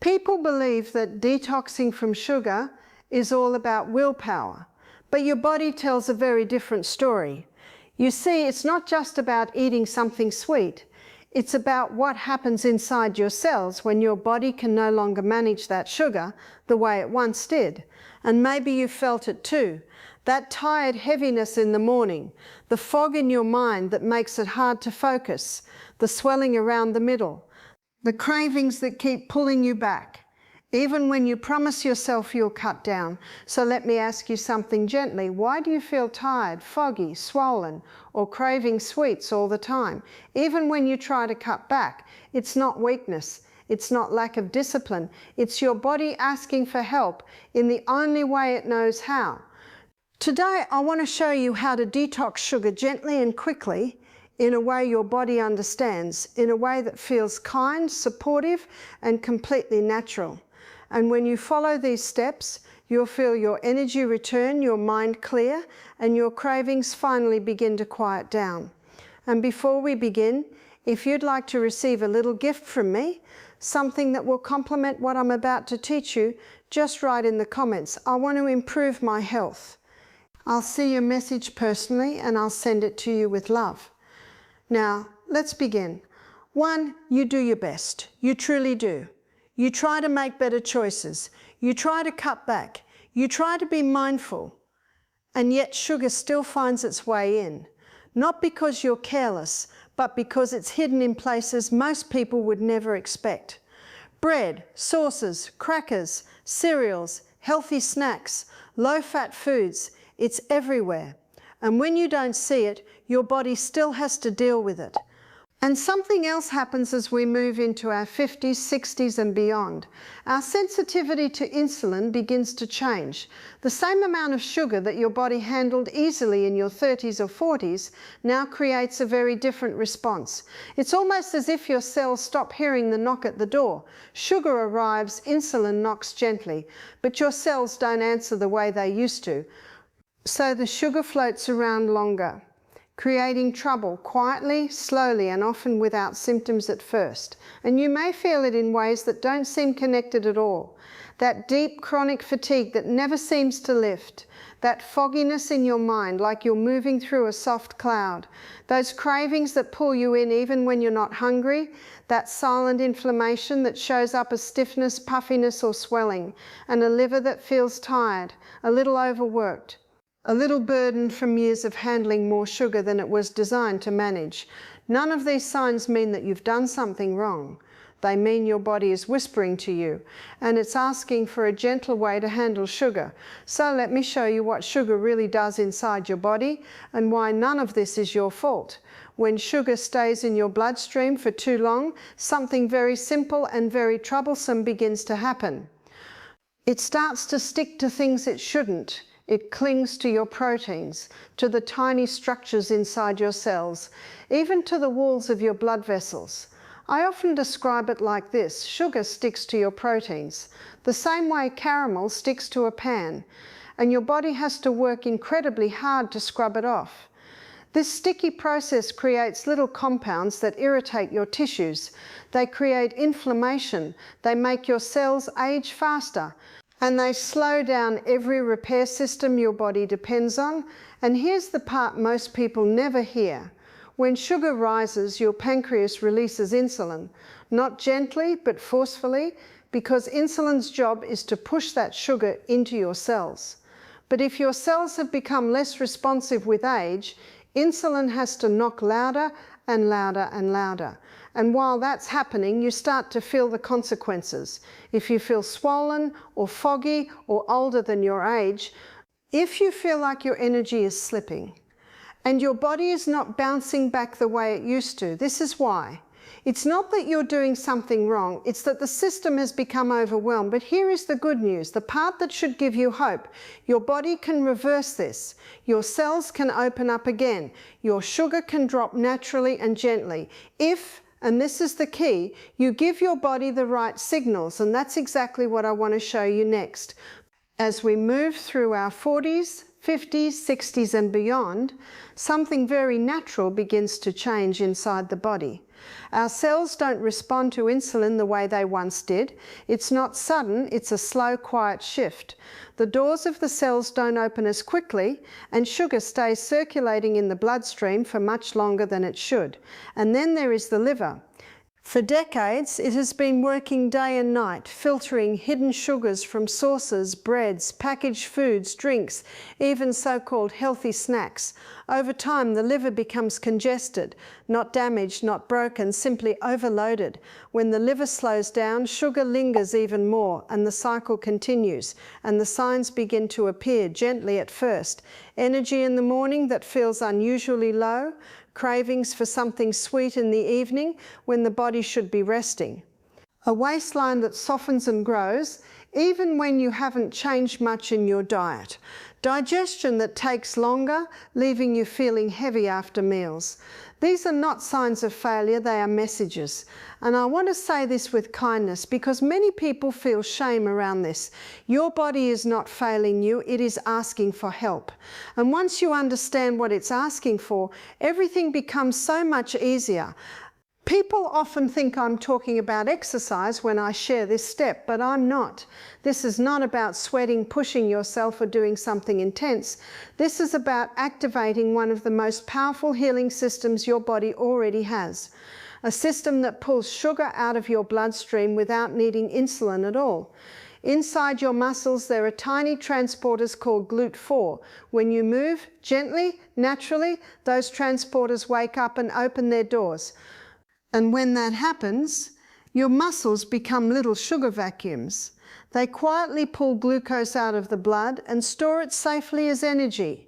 People believe that detoxing from sugar is all about willpower, but your body tells a very different story. You see, it's not just about eating something sweet. It's about what happens inside your cells when your body can no longer manage that sugar the way it once did. And maybe you felt it too. That tired heaviness in the morning, the fog in your mind that makes it hard to focus, the swelling around the middle, the cravings that keep pulling you back, even when you promise yourself you'll cut down. So let me ask you something gently. Why do you feel tired, foggy, swollen, or craving sweets all the time? Even when you try to cut back, it's not weakness. It's not lack of discipline. It's your body asking for help in the only way it knows how. Today, I want to show you how to detox sugar gently and quickly in a way your body understands, in a way that feels kind, supportive, and completely natural. And when you follow these steps, you'll feel your energy return, your mind clear, and your cravings finally begin to quiet down. And before we begin, if you'd like to receive a little gift from me, something that will complement what I'm about to teach you, just write in the comments, "I want to improve my health." I'll see your message personally and I'll send it to you with love. Now, let's begin. 1, you do your best. You truly do. You try to make better choices. You try to cut back. You try to be mindful. And yet sugar still finds its way in. Not because you're careless, but because it's hidden in places most people would never expect. Bread, sauces, crackers, cereals, healthy snacks, low-fat foods, it's everywhere. And when you don't see it, your body still has to deal with it. And something else happens as we move into our 50s, 60s and beyond. Our sensitivity to insulin begins to change. The same amount of sugar that your body handled easily in your 30s or 40s now creates a very different response. It's almost as if your cells stop hearing the knock at the door. Sugar arrives, insulin knocks gently, but your cells don't answer the way they used to. So the sugar floats around longer, creating trouble quietly, slowly, and often without symptoms at first. And you may feel it in ways that don't seem connected at all. That deep chronic fatigue that never seems to lift. That fogginess in your mind like you're moving through a soft cloud. Those cravings that pull you in even when you're not hungry. That silent inflammation that shows up as stiffness, puffiness, or swelling. And a liver that feels tired, a little overworked. A little burdened from years of handling more sugar than it was designed to manage. None of these signs mean that you've done something wrong. They mean your body is whispering to you, and it's asking for a gentle way to handle sugar. So let me show you what sugar really does inside your body, and why none of this is your fault. When sugar stays in your bloodstream for too long, something very simple and very troublesome begins to happen. It starts to stick to things it shouldn't. It clings to your proteins, to the tiny structures inside your cells, even to the walls of your blood vessels. I often describe it like this: sugar sticks to your proteins, the same way caramel sticks to a pan, and your body has to work incredibly hard to scrub it off. This sticky process creates little compounds that irritate your tissues. They create inflammation, they make your cells age faster, and they slow down every repair system your body depends on. And here's the part most people never hear. When sugar rises, your pancreas releases insulin, not gently but forcefully, because insulin's job is to push that sugar into your cells. But if your cells have become less responsive with age, insulin has to knock louder and louder and louder. And while that's happening, you start to feel the consequences. If you feel swollen or foggy or older than your age, if you feel like your energy is slipping and your body is not bouncing back the way it used to, this is why. It's not that you're doing something wrong, it's that the system has become overwhelmed. But here is the good news, the part that should give you hope. Your body can reverse this. Your cells can open up again. Your sugar can drop naturally and gently. If, and this is the key, you give your body the right signals, and that's exactly what I want to show you next. As we move through our 40s, 50s, 60s and beyond, something very natural begins to change inside the body. Our cells don't respond to insulin the way they once did. It's not sudden, it's a slow, quiet shift. The doors of the cells don't open as quickly, and sugar stays circulating in the bloodstream for much longer than it should. And then there is the liver. For decades, it has been working day and night, filtering hidden sugars from sauces, breads, packaged foods, drinks, even so-called healthy snacks. Over time, the liver becomes congested, not damaged, not broken, simply overloaded. When the liver slows down, sugar lingers even more, and the cycle continues, and the signs begin to appear gently at first. Energy in the morning that feels unusually low, cravings for something sweet in the evening when the body should be resting. A waistline that softens and grows even when you haven't changed much in your diet. Digestion that takes longer, leaving you feeling heavy after meals. These are not signs of failure, they are messages. And I want to say this with kindness because many people feel shame around this. Your body is not failing you, it is asking for help. And once you understand what it's asking for, everything becomes so much easier. People often think I'm talking about exercise when I share this step, but I'm not. This is not about sweating, pushing yourself, or doing something intense. This is about activating one of the most powerful healing systems your body already has. A system that pulls sugar out of your bloodstream without needing insulin at all. Inside your muscles, there are tiny transporters called GLUT4. When you move gently, naturally, those transporters wake up and open their doors. And when that happens, your muscles become little sugar vacuums. They quietly pull glucose out of the blood and store it safely as energy.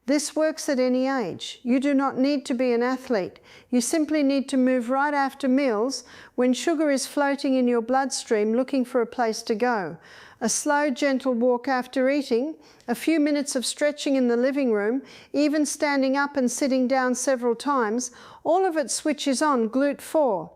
This works at any age. You do not need to be an athlete. You simply need to move right after meals when sugar is floating in your bloodstream looking for a place to go. A slow, gentle walk after eating, a few minutes of stretching in the living room, even standing up and sitting down several times, all of it switches on GLUT4.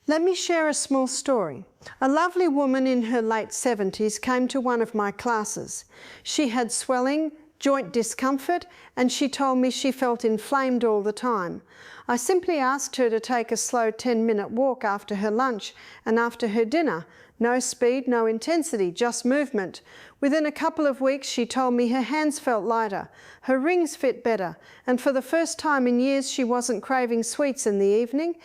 Let me share a small story. A lovely woman in her late 70s came to one of my classes. She had swelling, joint discomfort, and she told me she felt inflamed all the time. I simply asked her to take a slow 10-minute walk after her lunch and after her dinner. No speed, no intensity, just movement. Within a couple of weeks, she told me her hands felt lighter, her rings fit better, and for the first time in years, she wasn't craving sweets in the evening.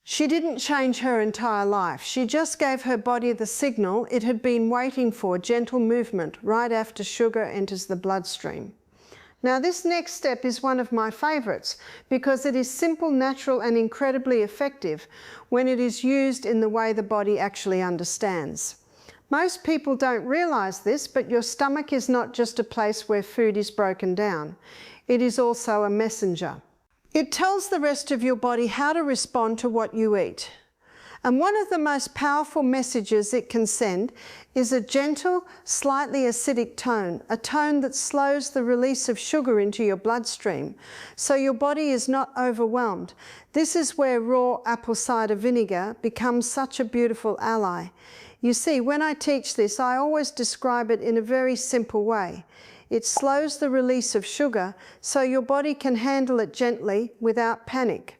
She didn't change her entire life. She just gave her body the signal it had been waiting for, gentle movement, right after sugar enters the bloodstream. Now, this next step is one of my favorites because it is simple, natural, and incredibly effective when it is used in the way the body actually understands. Most people don't realize this, but your stomach is not just a place where food is broken down. It is also a messenger. It tells the rest of your body how to respond to what you eat. And one of the most powerful messages it can send is a gentle, slightly acidic tone, a tone that slows the release of sugar into your bloodstream, so your body is not overwhelmed. This is where raw apple cider vinegar becomes such a beautiful ally. You see, when I teach this, I always describe it in a very simple way. It slows the release of sugar so your body can handle it gently without panic.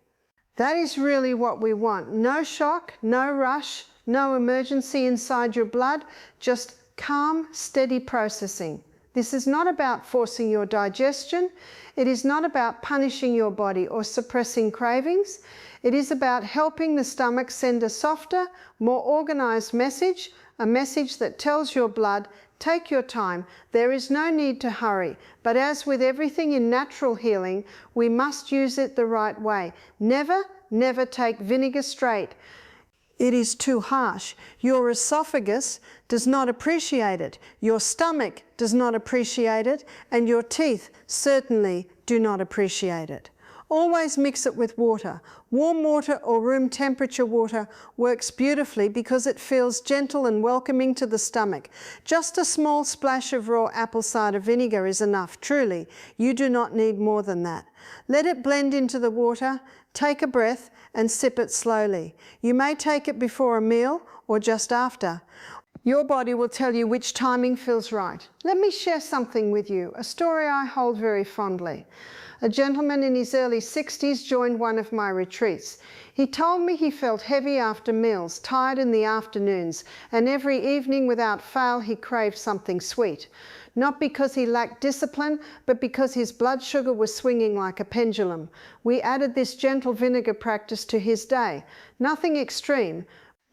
That is really what we want. No shock, no rush, no emergency inside your blood, just calm, steady processing. This is not about forcing your digestion. It is not about punishing your body or suppressing cravings. It is about helping the stomach send a softer, more organized message, a message that tells your blood, take your time, there is no need to hurry. But as with everything in natural healing, we must use it the right way. Never take vinegar straight. It is too harsh. Your esophagus does not appreciate it. Your stomach does not appreciate it. And your teeth certainly do not appreciate it. Always mix it with water. Warm water or room temperature water works beautifully because it feels gentle and welcoming to the stomach. Just a small splash of raw apple cider vinegar is enough, truly. You do not need more than that. Let it blend into the water, take a breath and sip it slowly. You may take it before a meal or just after. Your body will tell you which timing feels right. Let me share something with you, a story I hold very fondly. A gentleman in his early 60s joined one of my retreats. He told me he felt heavy after meals, tired in the afternoons, and every evening without fail he craved something sweet. Not because he lacked discipline, but because his blood sugar was swinging like a pendulum. We added this gentle vinegar practice to his day. Nothing extreme,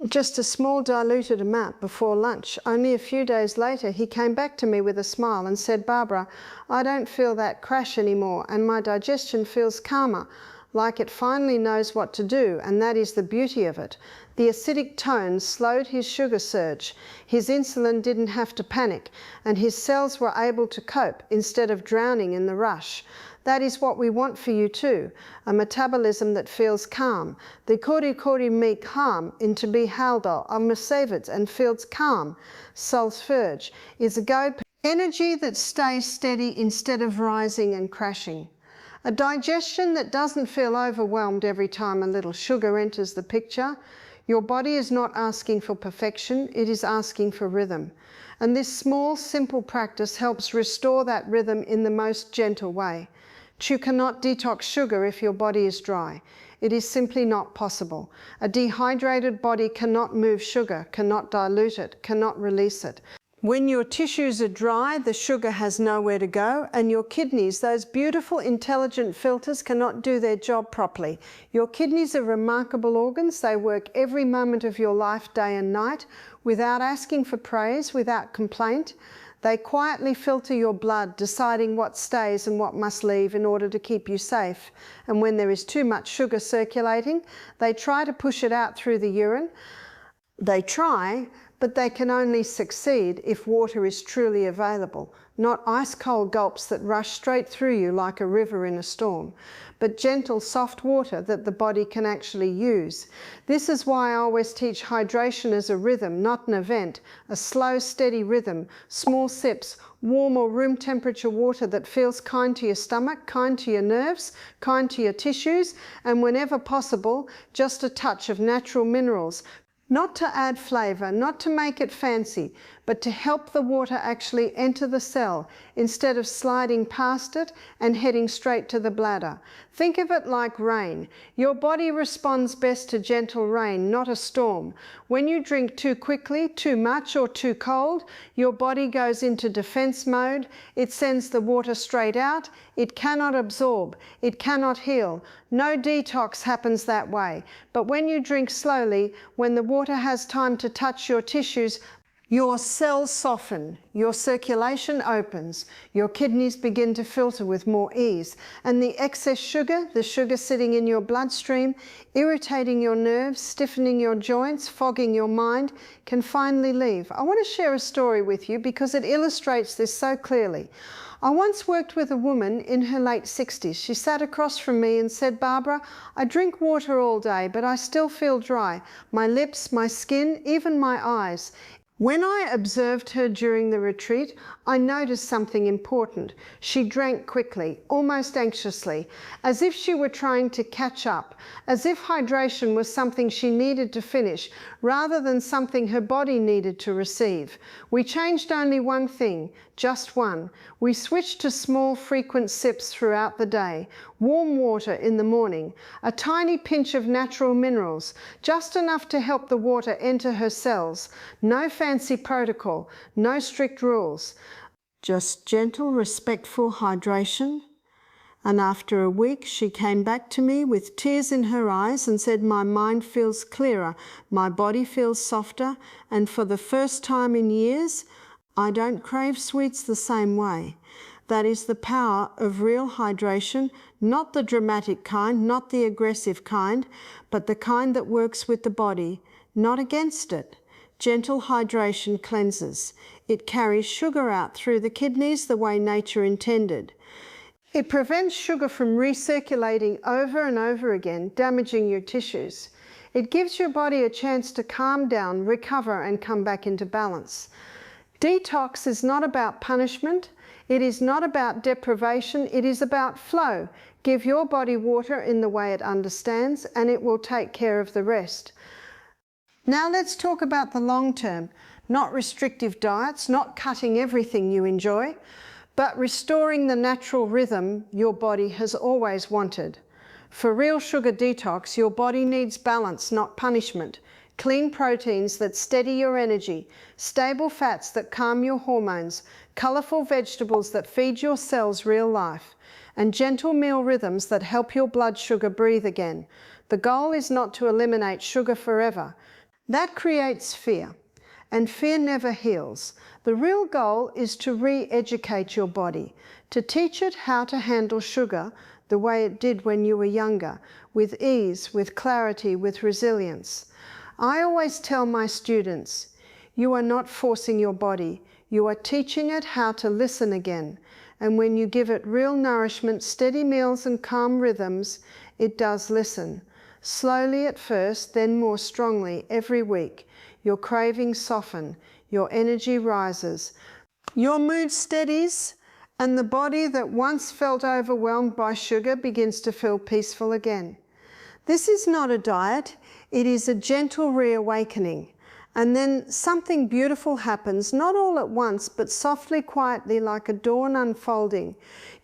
just a small diluted amount before lunch. Only a few days later, he came back to me with a smile and said, "Barbara, I don't feel that crash anymore, and my digestion feels calmer, like it finally knows what to do, and that is the beauty of it." The acidic tone slowed his sugar surge. His insulin didn't have to panic, and his cells were able to cope instead of drowning in the rush. That is what we want for you too, a metabolism that feels calm. The kori me calm into be haldal of Mercedes and feels calm. Sulfurge is a go energy that stays steady instead of rising and crashing. A digestion that doesn't feel overwhelmed every time a little sugar enters the picture. Your body is not asking for perfection, it is asking for rhythm. And this small, simple practice helps restore that rhythm in the most gentle way. You cannot detox sugar if your body is dry. It is simply not possible. A dehydrated body cannot move sugar, cannot dilute it, cannot release it. When your tissues are dry, the sugar has nowhere to go, and your kidneys, those beautiful, intelligent filters, cannot do their job properly. Your kidneys are remarkable organs. They work every moment of your life, day and night, without asking for praise, without complaint. They quietly filter your blood, deciding what stays and what must leave in order to keep you safe. And when there is too much sugar circulating, they try to push it out through the urine. They try, but they can only succeed if water is truly available, not ice-cold gulps that rush straight through you like a river in a storm, but gentle, soft water that the body can actually use. This is why I always teach hydration as a rhythm, not an event, a slow, steady rhythm, small sips, warm or room temperature water that feels kind to your stomach, kind to your nerves, kind to your tissues, and whenever possible, just a touch of natural minerals. Not to add flavour, not to make it fancy, but to help the water actually enter the cell instead of sliding past it and heading straight to the bladder. Think of it like rain. Your body responds best to gentle rain, not a storm. When you drink too quickly, too much or too cold, your body goes into defense mode. It sends the water straight out. It cannot absorb. It cannot heal. No detox happens that way. But when you drink slowly, when the water has time to touch your tissues, your cells soften, your circulation opens, your kidneys begin to filter with more ease, and the excess sugar, the sugar sitting in your bloodstream, irritating your nerves, stiffening your joints, fogging your mind, can finally leave. I want to share a story with you because it illustrates this so clearly. I once worked with a woman in her late 60s. She sat across from me and said, "Barbara, I drink water all day, but I still feel dry. My lips, my skin, even my eyes." When I observed her during the retreat, I noticed something important. She drank quickly, almost anxiously, as if she were trying to catch up, as if hydration was something she needed to finish, rather than something her body needed to receive. We changed only one thing, just one. We switched to small, frequent sips throughout the day, warm water in the morning, a tiny pinch of natural minerals, just enough to help the water enter her cells. No fancy protocol, no strict rules. Just gentle, respectful hydration. And after a week, she came back to me with tears in her eyes and said, "My mind feels clearer, my body feels softer, and for the first time in years, I don't crave sweets the same way." That is the power of real hydration, not the dramatic kind, not the aggressive kind, but the kind that works with the body, not against it. Gentle hydration cleanses. It carries sugar out through the kidneys the way nature intended. It prevents sugar from recirculating over and over again, damaging your tissues. It gives your body a chance to calm down, recover, and come back into balance. Detox is not about punishment. It is not about deprivation. It is about flow. Give your body water in the way it understands, and it will take care of the rest. Now let's talk about the long term. Not restrictive diets, not cutting everything you enjoy, but restoring the natural rhythm your body has always wanted. For real sugar detox, your body needs balance, not punishment. Clean proteins that steady your energy, stable fats that calm your hormones, colourful vegetables that feed your cells real life, and gentle meal rhythms that help your blood sugar breathe again. The goal is not to eliminate sugar forever. That creates fear, and fear never heals. The real goal is to re-educate your body, to teach it how to handle sugar the way it did when you were younger, with ease, with clarity, with resilience. I always tell my students, you are not forcing your body, you are teaching it how to listen again. And when you give it real nourishment, steady meals and calm rhythms, it does listen. Slowly at first, then more strongly every week. Your cravings soften, your energy rises, your mood steadies, and the body that once felt overwhelmed by sugar begins to feel peaceful again. This is not a diet, it is a gentle reawakening. And then something beautiful happens, not all at once, but softly, quietly, like a dawn unfolding.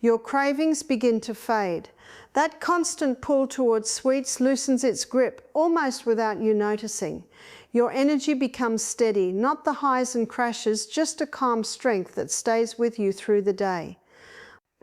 Your cravings begin to fade. That constant pull towards sweets loosens its grip, almost without you noticing. Your energy becomes steady, not the highs and crashes, just a calm strength that stays with you through the day.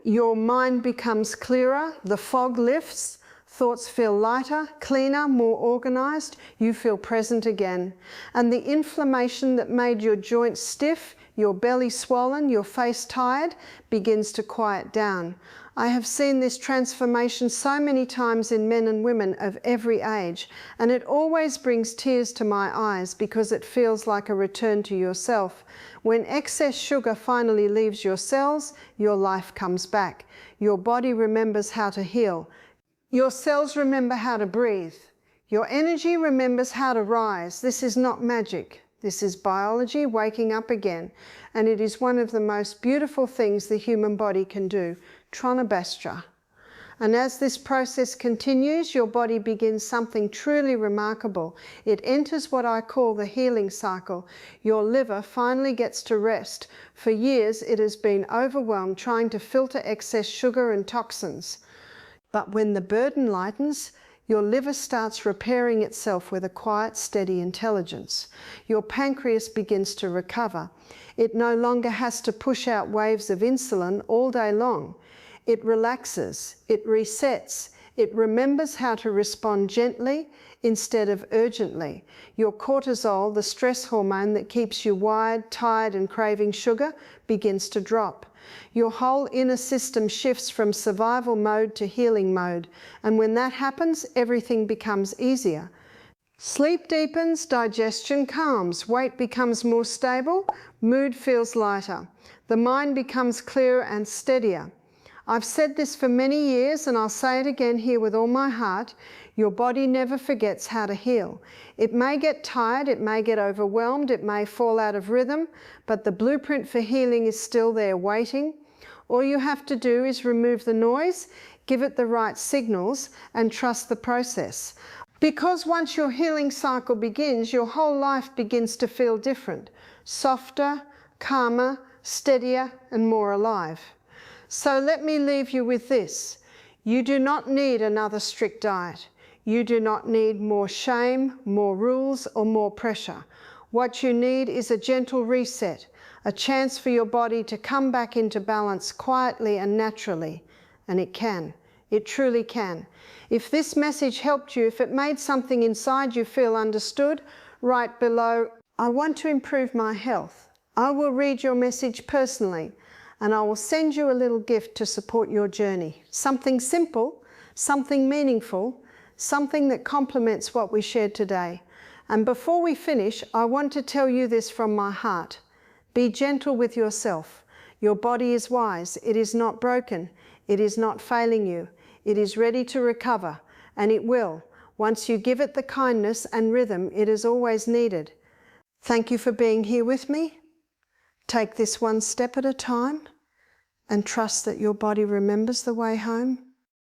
Your mind becomes clearer, the fog lifts, thoughts feel lighter, cleaner, more organized, you feel present again. And the inflammation that made your joints stiff, your belly swollen, your face tired, begins to quiet down. I have seen this transformation so many times in men and women of every age, and it always brings tears to my eyes because it feels like a return to yourself. When excess sugar finally leaves your cells, your life comes back. Your body remembers how to heal. Your cells remember how to breathe. Your energy remembers how to rise. This is not magic. This is biology waking up again. And it is one of the most beautiful things the human body can do, Tronabastra. And as this process continues, your body begins something truly remarkable. It enters what I call the healing cycle. Your liver finally gets to rest. For years, it has been overwhelmed trying to filter excess sugar and toxins. But when the burden lightens, your liver starts repairing itself with a quiet, steady intelligence. Your pancreas begins to recover. It no longer has to push out waves of insulin all day long. It relaxes, it resets, it remembers how to respond gently instead of urgently. Your cortisol, the stress hormone that keeps you wired, tired, and craving sugar, begins to drop. Your whole inner system shifts from survival mode to healing mode, and when that happens, everything becomes easier. Sleep deepens, digestion calms, weight becomes more stable, mood feels lighter. The mind becomes clearer and steadier. I've said this for many years, and I'll say it again here with all my heart. Your body never forgets how to heal. It may get tired, it may get overwhelmed, it may fall out of rhythm, but the blueprint for healing is still there waiting. All you have to do is remove the noise, give it the right signals, and trust the process. Because once your healing cycle begins, your whole life begins to feel different, softer, calmer, steadier, and more alive. So let me leave you with this. You do not need another strict diet. You do not need more shame, more rules, or more pressure. What you need is a gentle reset, a chance for your body to come back into balance quietly and naturally. And it can. It truly can. If this message helped you, if it made something inside you feel understood, write below, I want to improve my health. I will read your message personally, and I will send you a little gift to support your journey. Something simple, something meaningful, something that complements what we shared today. And before we finish, I want to tell you this from my heart. Be gentle with yourself. Your body is wise. It is not broken. It is not failing you. It is ready to recover, and it will, once you give it the kindness and rhythm it is always needed. Thank you for being here with me. Take this one step at a time and trust that your body remembers the way home.